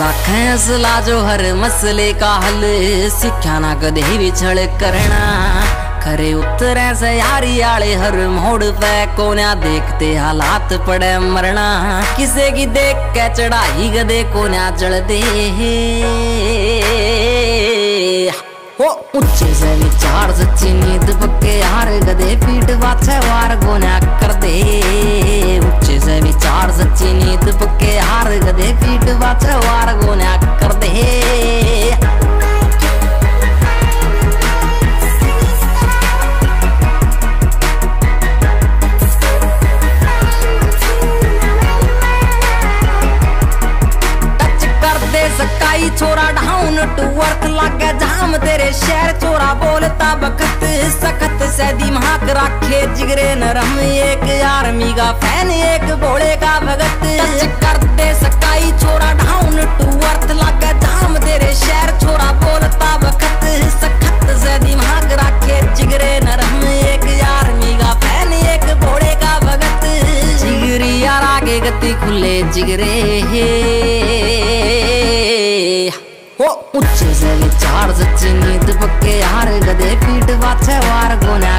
रखे असला जो हर मसले का हल, सिक्ख्या ना कदे भी छल करना। खरे उतरे से यारी आले हर मोड़ पे कोन्या देखते हालात पड़े मरना। किसे की देख के चढ़ाई गदे कोन्या चढ़ दे हो। ऊंचे से विचार सच्ची नींद पक्के हार गदे पीठ वाछे वार गोन्या कर दे। ऊंचे से विचार सच्ची नींद पक्के हार गदे पीठ वाछे वार गोन्या कर दे। सकाई छोरा डाउन टू वर्क लागे जाम तेरे शहर चोरा बोलता बखत सखत से दिमाग रखे जिगरे नरम। एक आर्मी का फैन एक भोले का भगत। टच कर दे सकाई छोरा डाउन टू वर्क लागे जाम तेरे शहर चोरा बोलता बखत सखत से दिमाग रखे जिगरे नरम। एक आर्मी का फैन एक भोले का भगत। जिगरी यार आगे गति खुले जिगरे हो। ऊंचे से विचार सच्ची नींद पक्के हार गदे पीठ वाछे वार गोन्या